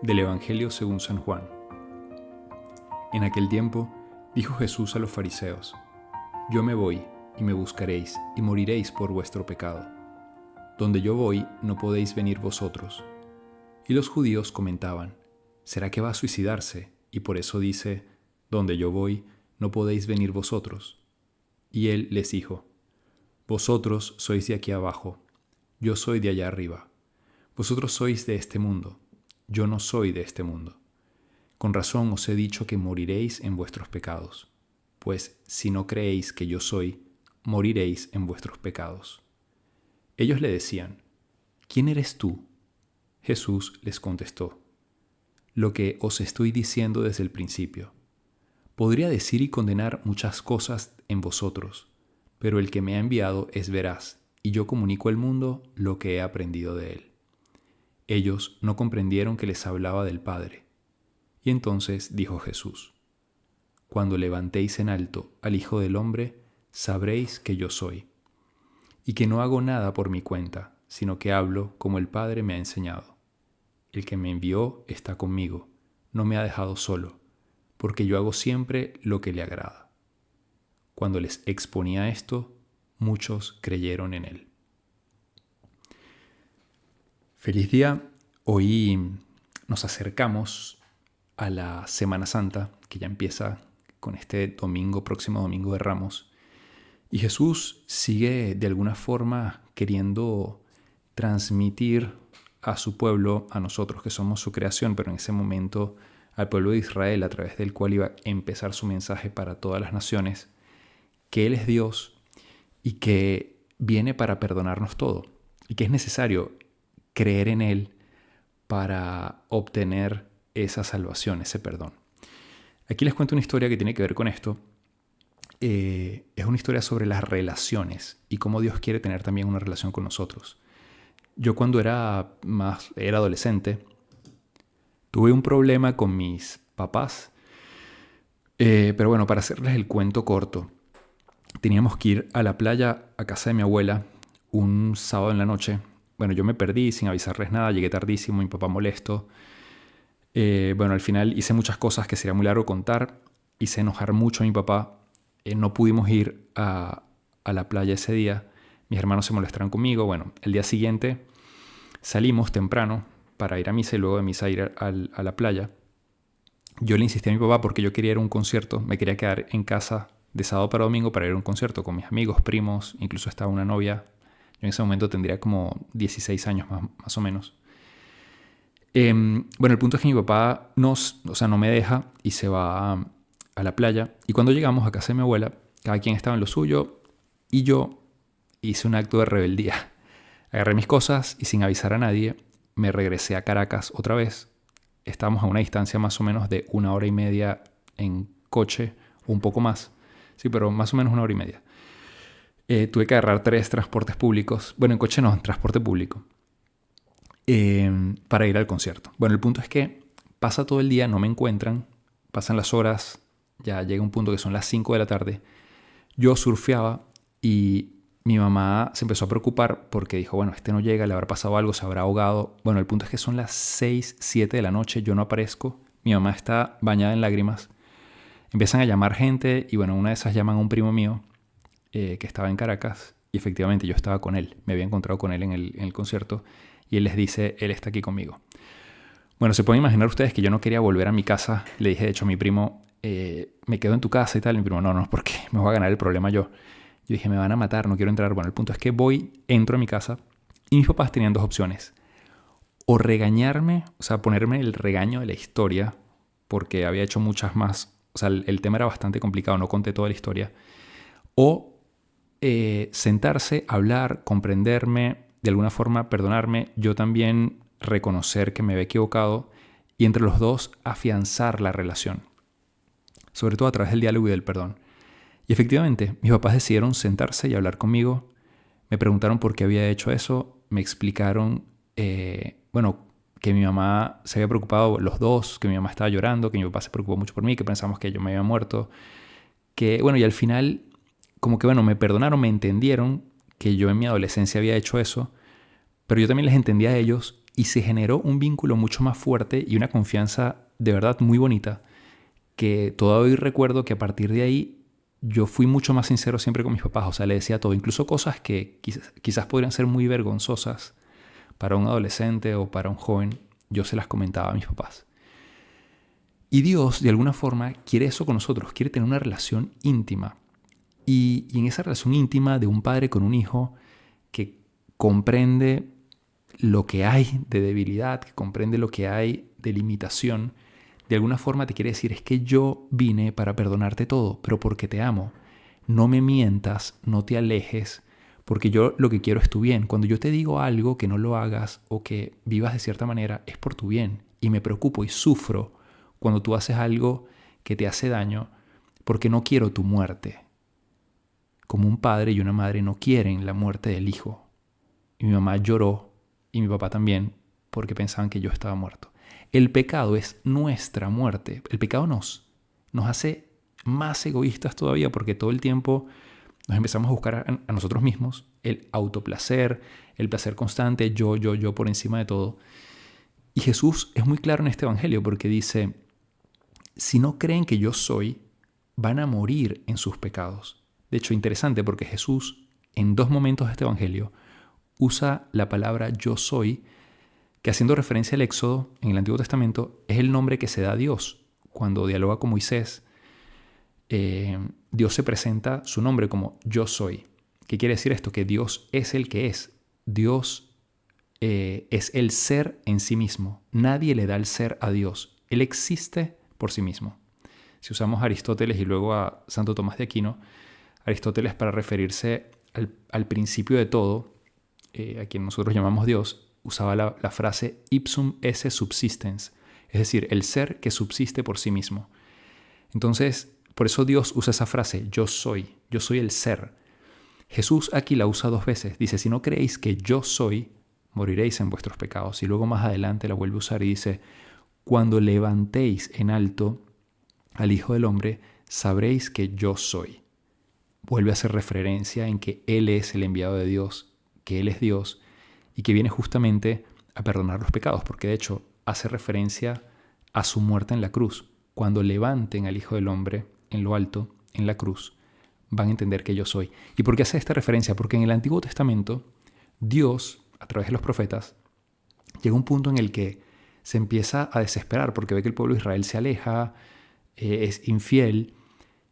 Del Evangelio según San Juan. En aquel tiempo dijo Jesús a los fariseos: Yo me voy, y me buscaréis, y moriréis por vuestro pecado. Donde yo voy, no podéis venir vosotros. Y los judíos comentaban: ¿Será que va a suicidarse? Y por eso dice: Donde yo voy, no podéis venir vosotros. Y él les dijo: Vosotros sois de aquí abajo, yo soy de allá arriba. Vosotros sois de este mundo, yo no soy de este mundo. Con razón os he dicho que moriréis en vuestros pecados, pues si no creéis que yo soy, moriréis en vuestros pecados. Ellos le decían: ¿Quién eres tú? Jesús les contestó: Lo que os estoy diciendo desde el principio. Podría decir y condenar muchas cosas en vosotros, pero el que me ha enviado es veraz, y yo comunico al mundo lo que he aprendido de él. Ellos no comprendieron que les hablaba del Padre. Y entonces dijo Jesús: Cuando levantéis en alto al Hijo del Hombre, sabréis que yo soy, y que no hago nada por mi cuenta, sino que hablo como el Padre me ha enseñado. El que me envió está conmigo, no me ha dejado solo, porque yo hago siempre lo que le agrada. Cuando les exponía esto, muchos creyeron en él. Feliz día. Hoy nos acercamos a la Semana Santa, que ya empieza con este próximo domingo de Ramos. Y Jesús sigue de alguna forma queriendo transmitir a su pueblo, a nosotros que somos su creación, pero en ese momento al pueblo de Israel, a través del cual iba a empezar su mensaje para todas las naciones, que Él es Dios y que viene para perdonarnos todo, y que es necesario creer en Él para obtener esa salvación, ese perdón. Aquí les cuento una historia que tiene que ver con esto. Es una historia sobre las relaciones y cómo Dios quiere tener también una relación con nosotros. Yo cuando era adolescente, tuve un problema con mis papás. Pero bueno, para hacerles el cuento corto, teníamos que ir a la playa a casa de mi abuela un sábado en la noche. Bueno, yo me perdí sin avisarles nada, llegué tardísimo, mi papá molesto. Bueno, al final hice muchas cosas que sería muy largo contar. Hice enojar mucho a mi papá. No pudimos ir a la playa ese día. Mis hermanos se molestaron conmigo. Bueno, el día siguiente salimos temprano para ir a misa y luego de misa ir a la playa. Yo le insistí a mi papá porque yo quería ir a un concierto. Me quería quedar en casa de sábado para domingo para ir a un concierto con mis amigos, primos. Incluso estaba una novia. Yo en ese momento tendría como 16 años más o menos. Bueno, el punto es que mi papá no me deja y se va a la playa. Y cuando llegamos a casa de mi abuela, cada quien estaba en lo suyo y yo hice un acto de rebeldía. Agarré mis cosas y sin avisar a nadie me regresé a Caracas otra vez. Estábamos a una distancia más o menos de 1 hora y media en coche, o un poco más. Sí, pero más o menos 1 hora y media. Tuve que agarrar 3 transportes públicos. Bueno, en coche no, en transporte público. Para ir al concierto. Bueno, el punto es que pasa todo el día, no me encuentran. Pasan las horas, ya llega un punto que son las 5 de la tarde. Yo surfeaba y mi mamá se empezó a preocupar porque dijo, bueno, no llega, le habrá pasado algo, se habrá ahogado. Bueno, el punto es que son las 6, 7 de la noche, yo no aparezco. Mi mamá está bañada en lágrimas. Empiezan a llamar gente y bueno, una de esas llaman a un primo mío que estaba en Caracas y efectivamente yo estaba con él. Me había encontrado con él en el concierto y él les dice, él está aquí conmigo. Bueno, se pueden imaginar ustedes que yo no quería volver a mi casa. Le dije de hecho a mi primo, me quedo en tu casa y tal. Y mi primo, no, porque me voy a ganar el problema yo. Yo dije, me van a matar, no quiero entrar. Bueno, el punto es que entro a mi casa y mis papás tenían 2 opciones. O regañarme, o sea, ponerme el regaño de la historia, porque había hecho muchas más. O sea, el tema era bastante complicado, no conté toda la historia. O sentarse, hablar, comprenderme, de alguna forma perdonarme, yo también reconocer que me había equivocado y entre los dos afianzar la relación, sobre todo a través del diálogo y del perdón. Y efectivamente, mis papás decidieron sentarse y hablar conmigo. Me preguntaron por qué había hecho eso. Me explicaron, que mi mamá se había preocupado, los dos, que mi mamá estaba llorando, que mi papá se preocupó mucho por mí, que pensamos que yo me había muerto. Y al final, me perdonaron, me entendieron que yo en mi adolescencia había hecho eso, pero yo también les entendía a ellos y se generó un vínculo mucho más fuerte y una confianza de verdad muy bonita, que todavía hoy recuerdo que a partir de ahí yo fui mucho más sincero siempre con mis papás. O sea, le decía todo, incluso cosas que quizás podrían ser muy vergonzosas para un adolescente o para un joven, yo se las comentaba a mis papás. Y Dios, de alguna forma, quiere eso con nosotros, quiere tener una relación íntima. Y en esa relación íntima de un padre con un hijo que comprende lo que hay de debilidad, que comprende lo que hay de limitación, de alguna forma te quiere decir, es que yo vine para perdonarte todo, pero porque te amo. No me mientas, no te alejes, porque yo lo que quiero es tu bien. Cuando yo te digo algo que no lo hagas o que vivas de cierta manera, es por tu bien. Y me preocupo y sufro cuando tú haces algo que te hace daño, porque no quiero tu muerte. Como un padre y una madre no quieren la muerte del hijo. Y mi mamá lloró, y mi papá también, porque pensaban que yo estaba muerto. El pecado es nuestra muerte. El pecado nos hace más egoístas todavía, porque todo el tiempo nos empezamos a buscar a nosotros mismos, el autoplacer, el placer constante, yo por encima de todo. Y Jesús es muy claro en este evangelio porque dice, si no creen que yo soy, van a morir en sus pecados. De hecho, interesante porque Jesús, en 2 momentos de este evangelio, usa la palabra yo soy, que haciendo referencia al Éxodo en el Antiguo Testamento, es el nombre que se da a Dios. Cuando dialoga con Moisés, Dios se presenta su nombre como yo soy. ¿Qué quiere decir esto? Que Dios es el que es. Dios es el ser en sí mismo. Nadie le da el ser a Dios. Él existe por sí mismo. Si usamos a Aristóteles y luego a Santo Tomás de Aquino, Aristóteles para referirse al principio de todo, a quien nosotros llamamos Dios, usaba la frase ipsum esse subsistens, es decir, el ser que subsiste por sí mismo. Entonces, por eso Dios usa esa frase, yo soy el ser. Jesús aquí la usa 2 veces, dice, si no creéis que yo soy, moriréis en vuestros pecados. Y luego más adelante la vuelve a usar y dice, cuando levantéis en alto al Hijo del Hombre, sabréis que yo soy. Vuelve a hacer referencia en que Él es el enviado de Dios, que Él es Dios y que viene justamente a perdonar los pecados, porque de hecho hace referencia a su muerte en la cruz. Cuando levanten al Hijo del Hombre en lo alto, en la cruz, van a entender que yo soy. ¿Y por qué hace esta referencia? Porque en el Antiguo Testamento, Dios, a través de los profetas, llega a un punto en el que se empieza a desesperar porque ve que el pueblo de Israel se aleja, es infiel,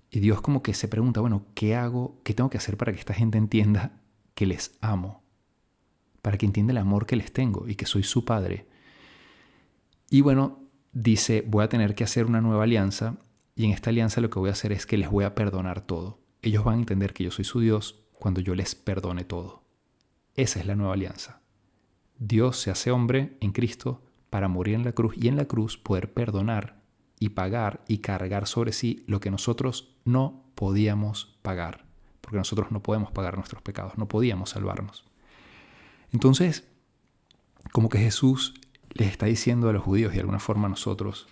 y Dios como que se pregunta, bueno, ¿qué hago? ¿Qué tengo que hacer para que esta gente entienda que les amo? Para que entienda el amor que les tengo y que soy su padre. Y bueno, dice, voy a tener que hacer una nueva alianza, y en esta alianza lo que voy a hacer es que les voy a perdonar todo. Ellos van a entender que yo soy su Dios cuando yo les perdone todo. Esa es la nueva alianza. Dios se hace hombre en Cristo para morir en la cruz y en la cruz poder perdonar y pagar y cargar sobre sí lo que nosotros no podíamos pagar, porque nosotros no podemos pagar nuestros pecados, no podíamos salvarnos. Entonces, como que Jesús les está diciendo a los judíos y de alguna forma a nosotros,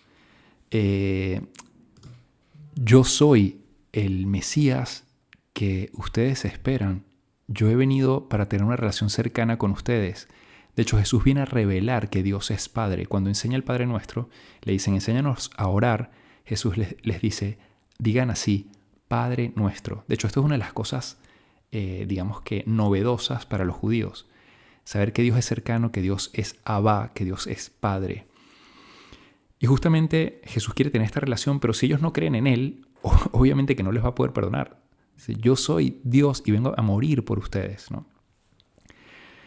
yo soy el Mesías que ustedes esperan. Yo he venido para tener una relación cercana con ustedes. De hecho, Jesús viene a revelar que Dios es Padre. Cuando enseña el Padre Nuestro, le dicen, enséñanos a orar. Jesús les dice, digan así, Padre Nuestro. De hecho, esto es una de las cosas, digamos que novedosas para los judíos. Saber que Dios es cercano, que Dios es Abba, que Dios es Padre. Y justamente Jesús quiere tener esta relación, pero si ellos no creen en Él, obviamente que no les va a poder perdonar. Yo soy Dios y vengo a morir por ustedes, ¿no?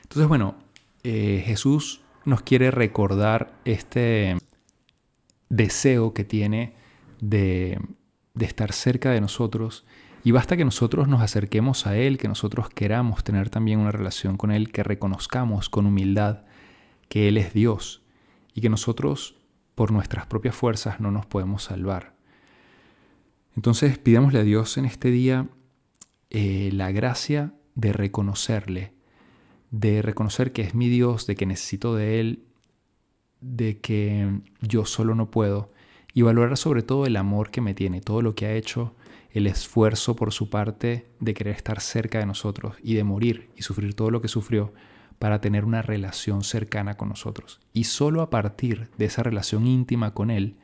Entonces, bueno, Jesús nos quiere recordar este deseo que tiene de estar cerca de nosotros, y basta que nosotros nos acerquemos a Él, que nosotros queramos tener también una relación con Él, que reconozcamos con humildad que Él es Dios y que nosotros por nuestras propias fuerzas no nos podemos salvar. Entonces pidámosle a Dios en este día la gracia de reconocerle, de reconocer que es mi Dios, de que necesito de Él, de que yo solo no puedo, y valorar sobre todo el amor que me tiene, todo lo que ha hecho, el esfuerzo por su parte de querer estar cerca de nosotros y de morir y sufrir todo lo que sufrió para tener una relación cercana con nosotros. Y solo a partir de esa relación íntima con Él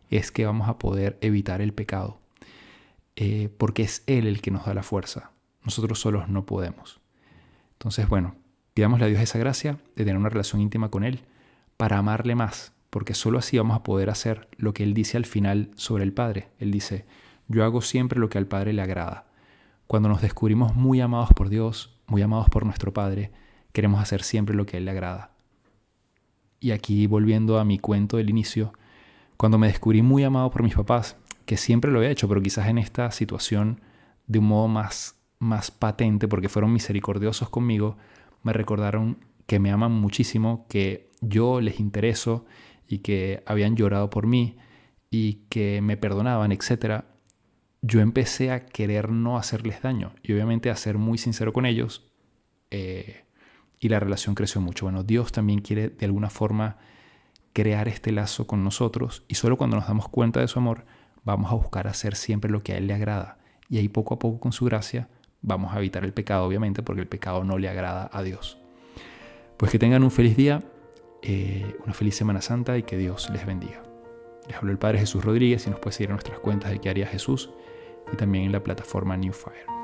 es que vamos a poder evitar el pecado. Porque es Él el que nos da la fuerza. Nosotros solos no podemos. Entonces, bueno, pidámosle a Dios esa gracia de tener una relación íntima con Él para amarle más, porque solo así vamos a poder hacer lo que Él dice al final sobre el Padre. Él dice, yo hago siempre lo que al Padre le agrada. Cuando nos descubrimos muy amados por Dios, muy amados por nuestro Padre, queremos hacer siempre lo que a Él le agrada. Y aquí, volviendo a mi cuento del inicio, cuando me descubrí muy amado por mis papás, que siempre lo he hecho, pero quizás en esta situación de un modo más patente, porque fueron misericordiosos conmigo, me recordaron que me aman muchísimo, que yo les intereso y que habían llorado por mí y que me perdonaban, etc. Yo empecé a querer no hacerles daño y obviamente a ser muy sincero con ellos, y la relación creció mucho. Bueno, Dios también quiere de alguna forma crear este lazo con nosotros y solo cuando nos damos cuenta de su amor vamos a buscar hacer siempre lo que a Él le agrada. Y ahí poco a poco con su gracia vamos a evitar el pecado, obviamente, porque el pecado no le agrada a Dios. Pues que tengan un feliz día, una feliz Semana Santa y que Dios les bendiga. Les habló el Padre Jesús Rodríguez y nos puede seguir en nuestras cuentas de ¿Qué haría Jesús? Y también en la plataforma New Fire.